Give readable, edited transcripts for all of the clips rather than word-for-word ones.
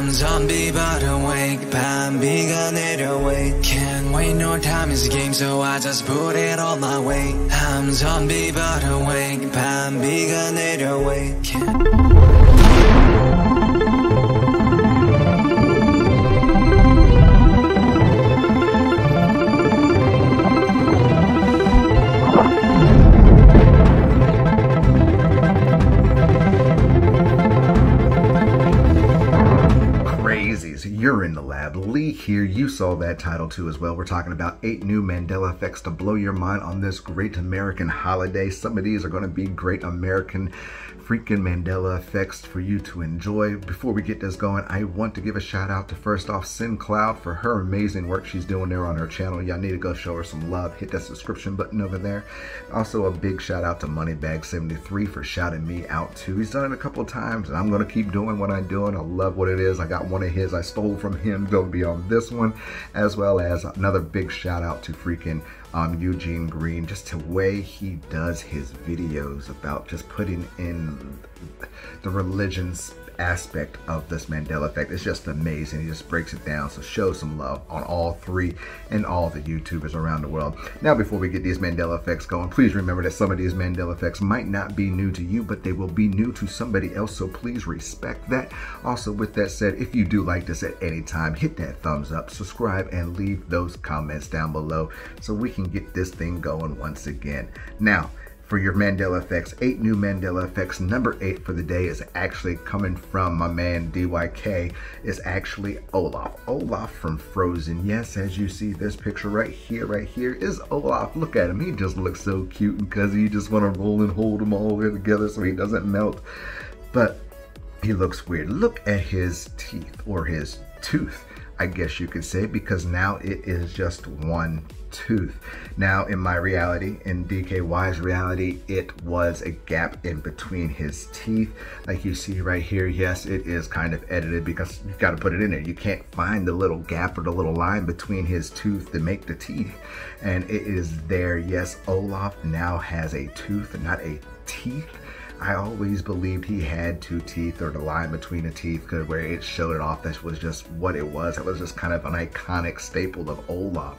I'm zombie but awake, 밤비가 내려wake. Can't wait, no time is a game, so I just put it all my way. I'm zombie but awake, 밤비가 내려wake. You're in the lab. Lee here. You saw that title too as well. We're talking about 8 new Mandela effects to blow your mind on this great American holiday. Some of these are going to be great American freaking Mandela effects for you to enjoy. Before we get this going, I want to give a shout out to first off Syn Cloud for her amazing work she's doing there on her channel. Y'all need to go show her some love. Hit that subscription button over there. Also a big shout out to Moneybags 73 for shouting me out too. He's done it a couple of times and I'm going to keep doing what I'm doing. I love what it is. I got one of his I stole from him. Going to be on this one, as well as another big shout out to freaking Eugene Green, just the way he does his videos about just putting in the religion's aspect of this Mandela effect. It's just amazing. He just breaks it down. So show some love on all 3 and all the YouTubers around the world. Now, before we get these Mandela effects going, please remember that some of these Mandela effects might not be new to you, but they will be new to somebody else. So please respect that. Also, with that said, if you do like this at any time, hit that thumbs up, subscribe, and leave those comments down below so we can get this thing going once again. Now, for your Mandela effects, 8 new Mandela effects. Number 8 for the day is actually coming from my man DYK. Is actually Olaf. Olaf from Frozen. Yes, as you see this picture right here is Olaf. Look at him. He just looks so cute because you just want to roll and hold him all the way together so he doesn't melt. But he looks weird. Look at his teeth, or his tooth, I guess you could say, because now it is just one tooth. Now in my reality, in DKY's reality, it was a gap in between his teeth. Like you see right here, yes, it is kind of edited because you got to put it in there. You can't find the little gap or the little line between his tooth to make the teeth. And it is there. Yes, Olaf now has a tooth, not a teeth. I always believed he had 2 teeth, or the line between the teeth, because where it showed it off, that was just what it was. It was just kind of an iconic staple of Olaf.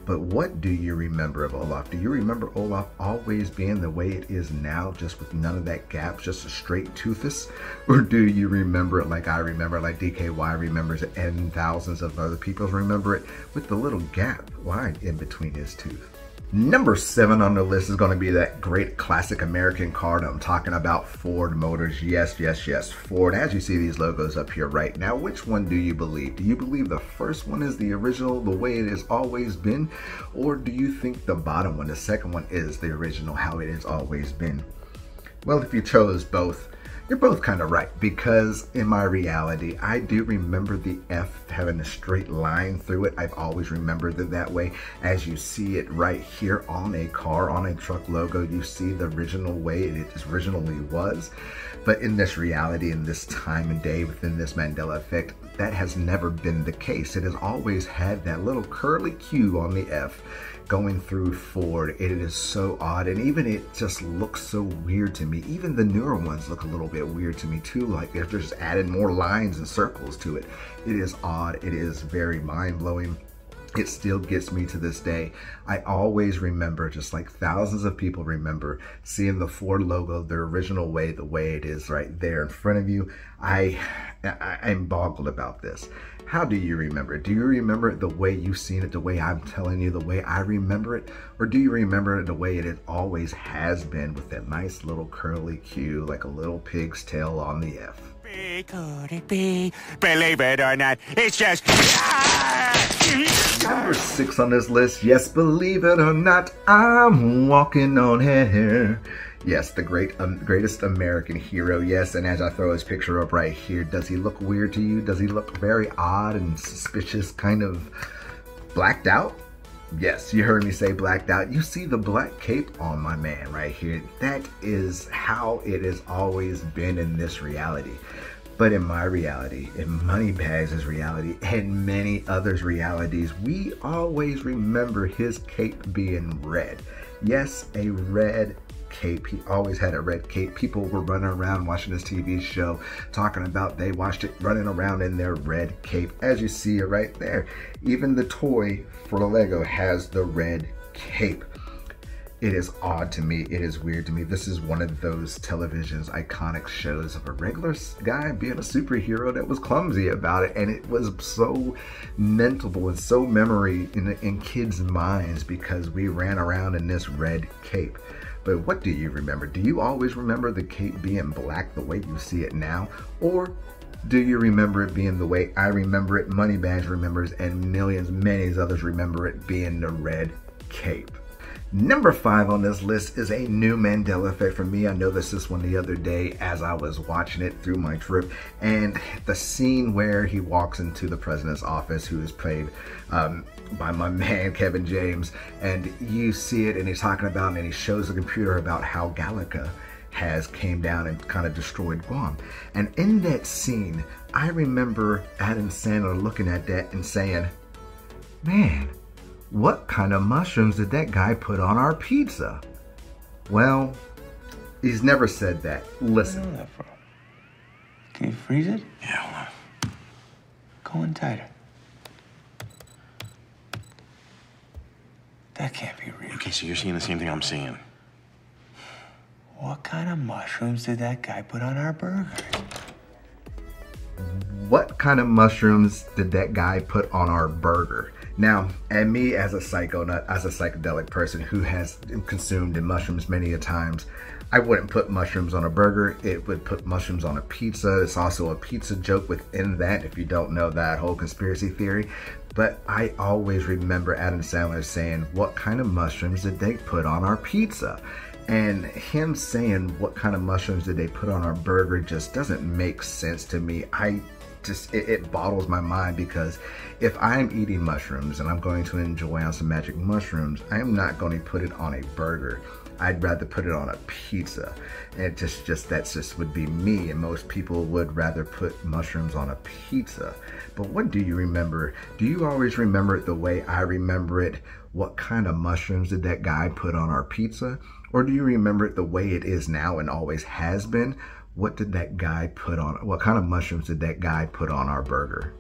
But what do you remember of Olaf? Do you remember Olaf always being the way it is now, just with none of that gap, just a straight toothus? Or do you remember it like I remember, like DKY remembers it, and thousands of other people remember it, with the little gap line in between his tooth? Number 7 on the list is going to be that great classic American car that I'm talking about, Ford Motors. Yes, yes, yes, Ford. As you see these logos up here right now, which one do you believe? Do you believe the first one is the original, the way it has always been? Or do you think the bottom one, the second one, is the original, how it has always been? Well, if you chose both, you're both kind of right, because in my reality, I do remember the F having a straight line through it. I've always remembered it that way. As you see it right here on a car, on a truck logo, you see the original way it originally was. But in this reality, in this time and day, within this Mandela effect, that has never been the case. It has always had that little curly Q on the F going through Ford. It is so odd, and even it just looks so weird to me. Even the newer ones look a little bit weird to me too, like they're just added more lines and circles to it. It is odd. It is very mind-blowing. It still gets me to this day. I always remember, just like thousands of people remember, seeing the Ford logo the original way, the way it is right there in front of you. I'm boggled about this. How do you remember it? Do you remember it the way you've seen it, the way I'm telling you, the way I remember it? Or do you remember it the way it always has been, with that nice little curly Q, like a little pig's tail on the F? Could it be? Believe it or not, it's just... Number 6 on this list, yes, believe it or not, I'm walking on air. Yes, the greatest American hero, yes, and as I throw his picture up right here, does he look weird to you? Does he look very odd and suspicious, kind of blacked out? Yes, you heard me say blacked out. You see the black cape on my man right here. That is how it has always been in this reality. But in my reality, in Moneybags' reality, and many others' realities, we always remember his cape being red. Yes, a red cape. He always had a red cape. People were running around watching this TV show, talking about they watched it, running around in their red cape. As you see it right there, even the toy for the Lego has the red cape. It is odd to me. It is weird to me. This is one of those television's iconic shows of a regular guy being a superhero that was clumsy about it. And it was so mental and so memory in kids' minds because we ran around in this red cape. But what do you remember? Do you always remember the cape being black the way you see it now? Or do you remember it being the way I remember it, Moneybags remembers, and many others remember it being the red cape? Number 5 on this list is a new Mandela effect for me. I noticed this one the other day as I was watching it through my trip, and the scene where he walks into the president's office, who is played by my man Kevin James, and you see it and he's talking about, and he shows the computer about how Gallica has came down and kind of destroyed Guam. And in that scene, I remember Adam Sandler looking at that and saying, man, what kind of mushrooms did that guy put on our pizza? Well, he's never said that. Listen. Where do you know that from? Can you freeze it? Yeah, hold on. Go in tighter. That can't be real. Okay, so you're seeing the same thing I'm seeing. What kind of mushrooms did that guy put on our burger? What kind of mushrooms did that guy put on our burger? Now, and me as a psychonut, as a psychedelic person who has consumed mushrooms many a times, I wouldn't put mushrooms on a burger. It would put mushrooms on a pizza. It's also a pizza joke within that, if you don't know that whole conspiracy theory. But I always remember Adam Sandler saying, what kind of mushrooms did they put on our pizza? And him saying, what kind of mushrooms did they put on our burger just doesn't make sense to me. It boggles my mind, because if I'm eating mushrooms and I'm going to enjoy on some magic mushrooms, I am not going to put it on a burger. I'd rather put it on a pizza. And that's just would be me, and most people would rather put mushrooms on a pizza. But what do you remember? Do you always remember it the way I remember it? What kind of mushrooms did that guy put on our pizza? Or do you remember it the way it is now and always has been? What did that guy put on? What kind of mushrooms did that guy put on our burger?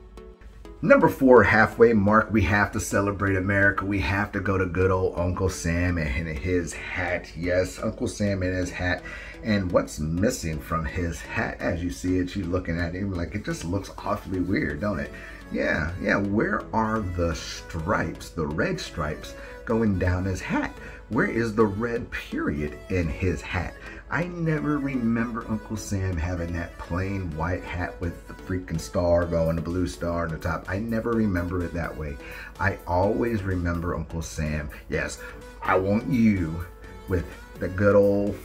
Number 4, halfway mark, we have to celebrate America. We have to go to good old Uncle Sam and his hat. Yes, Uncle Sam and his hat. And what's missing from his hat, as you see it, you're looking at him like it just looks awfully weird, don't it? Yeah, where are the stripes, the red stripes going down his hat? Where is the red period in his hat? I never remember Uncle Sam having that plain white hat with the freaking star going, the blue star on the top. I never remember it that way. I always remember Uncle Sam, yes, I want you, with the good old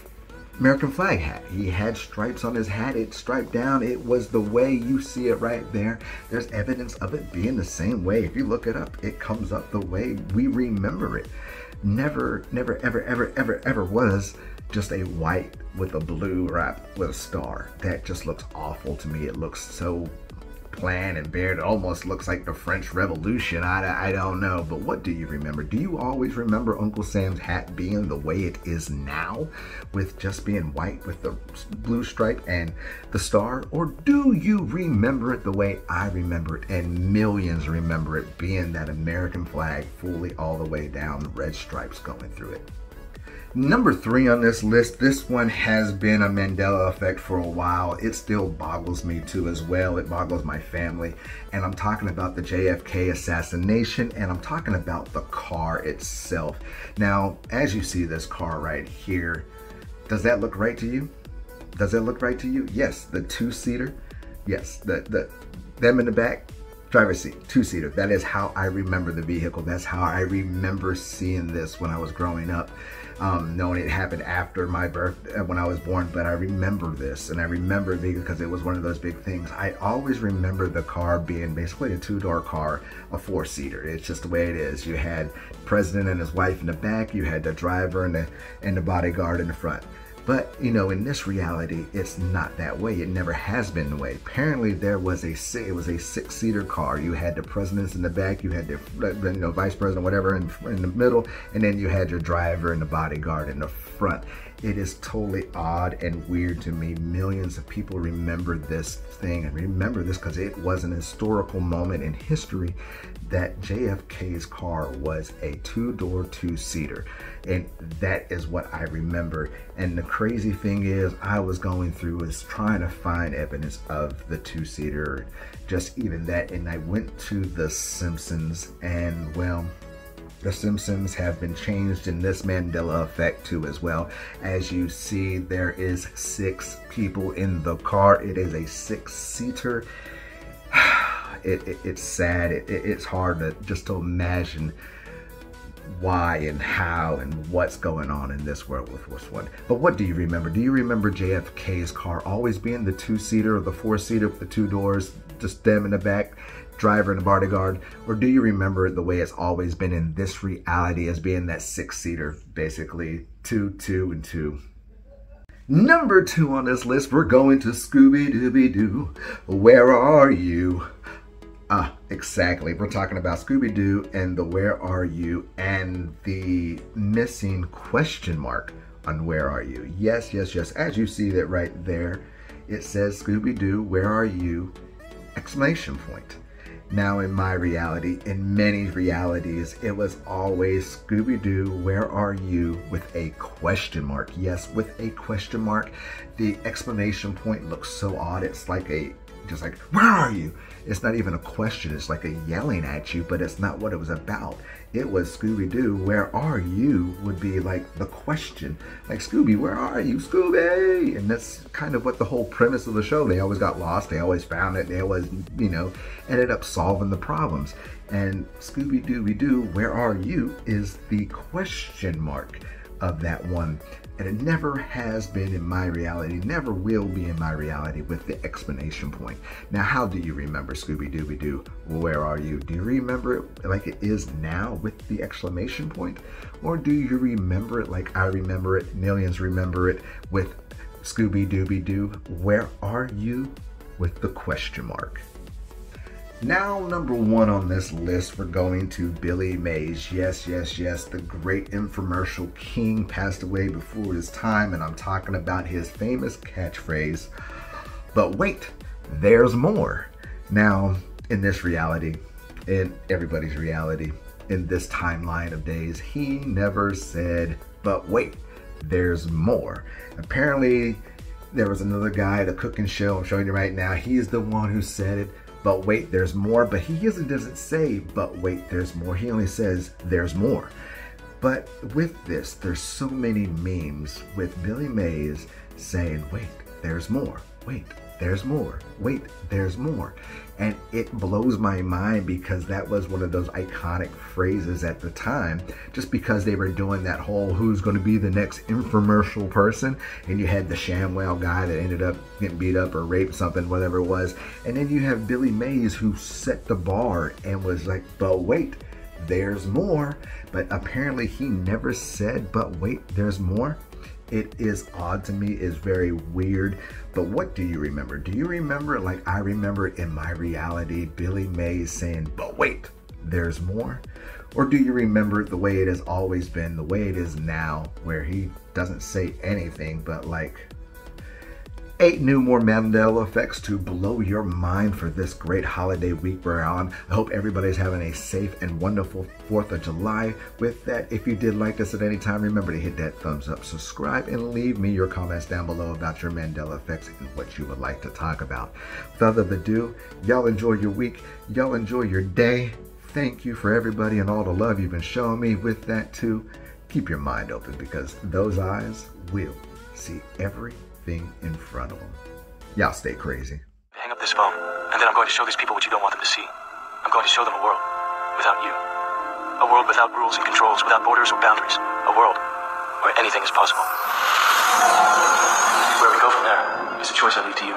American flag hat. He had stripes on his hat. It striped down. It was the way you see it right there. There's evidence of it being the same way. If you look it up, it comes up the way we remember it. Never, ever was just a white with a blue wrap with a star. That just looks awful to me. It looks so bland and bare. It almost looks like the French Revolution. I don't know, but what do you remember? Do you always remember Uncle Sam's hat being the way it is now, with just being white with the blue stripe and the star? Or do you remember it the way I remember it, and millions remember it being that American flag fully all the way down, the red stripes going through it? Number 3 on this list, this one has been a Mandela effect for a while. It still boggles me too as well. It boggles my family. And I'm talking about the JFK assassination, and I'm talking about the car itself. Now, as you see this car right here, does that look right to you? Does that look right to you? Yes, the 2-seater. Yes, them in the back. Driver's seat, 2-seater. That is how I remember the vehicle. That's how I remember seeing this when I was growing up. Knowing it happened after my birth, when I was born, but I remember this, and I remember it because it was one of those big things. I always remember the car being basically a 2-door car, a 4-seater. It's just the way it is. You had the president and his wife in the back, you had the driver and the bodyguard in the front. But, you know, in this reality, it's not that way. It never has been the way. Apparently, it was a 6-seater car. You had the presidents in the back, you had the vice president, whatever, in the middle, and then you had your driver and the bodyguard in the front. It is totally odd and weird to me. Millions of people remember this thing, and remember this because it was an historical moment in history that JFK's car was a two-door, two-seater. And that is what I remember. And the crazy thing is, I was going through is trying to find evidence of the two-seater, just even that. And I went to The Simpsons, and well, The Simpsons have been changed in this Mandela effect too as well. As you see, there is 6 people in the car. It is a 6-seater. It's sad. It's hard to imagine why and how and what's going on in this world with this one. But what do you remember? Do you remember JFK's car always being the 2-seater or the 4-seater with the 2 doors, just them in the back, driver and the bodyguard? Or do you remember it the way it's always been in this reality as being that 6-seater, basically 2, 2, and 2? Number 2 on this list, we're going to Scooby Doo. Where are you? Exactly. We're talking about Scooby Doo and the Where Are You and the missing question mark on Where Are You. Yes, yes, yes. As you see that right there, it says Scooby Doo, Where Are You? Exclamation point. Now in my reality, in many realities, it was always Scooby Doo, Where Are You? With a question mark. Yes, with a question mark. The exclamation point looks so odd. It's like just like, where are you? It's not even a question. It's like a yelling at you, but it's not what it was about. It was Scooby Doo, where are you? Would be like the question. Like, Scooby, where are you? Scooby! And that's kind of what the whole premise of the show. They always got lost. They always found it. They always, ended up solving the problems. And Scooby Doo, where are you? Is the question mark of that one. And it never has been in my reality, never will be in my reality with the exclamation point. Now, how do you remember Scooby Doo, Where Are You? Do you remember it like it is now with the exclamation point? Or do you remember it like I remember it, millions remember it, with Scooby Doo, Where Are You? With the question mark. Now, number 1 on this list, we're going to Billy Mays. Yes, yes, yes, the great infomercial king passed away before his time, and I'm talking about his famous catchphrase, but wait, there's more. Now, in this reality, in everybody's reality, in this timeline of days, he never said, but wait, there's more. Apparently, there was another guy at a cooking show, I'm showing you right now, he's the one who said it, but wait, there's more. But he doesn't say, but wait, there's more. He only says, there's more. But with this, there's so many memes with Billy Mays saying, wait, there's more. Wait, there's more. Wait, there's more. And it blows my mind because that was one of those iconic phrases at the time, just because they were doing that whole who's going to be the next infomercial person. And you had the ShamWow guy that ended up getting beat up or raped something, whatever it was. And then you have Billy Mays who set the bar and was like, but wait, there's more. But apparently he never said, but wait, there's more. It is odd to me, it's very weird. But what do you remember? Do you remember it like I remember it in my reality, Billy Mays saying, but wait, there's more? Or do you remember it the way it has always been, the way it is now, where he doesn't say anything but like 8 new more Mandela Effects to blow your mind for this great holiday week we're on. I hope everybody's having a safe and wonderful 4th of July. With that, if you did like this at any time, remember to hit that thumbs up, subscribe, and leave me your comments down below about your Mandela Effects and what you would like to talk about. Without further ado, y'all enjoy your week. Y'all enjoy your day. Thank you for everybody and all the love you've been showing me. With that too, keep your mind open because those eyes will see everything in front of them. Y'all stay crazy. Hang up this phone, and then I'm going to show these people what you don't want them to see. I'm going to show them a world without you. A world without rules and controls, without borders or boundaries. A world where anything is possible. Where we go from there is a choice I leave to you.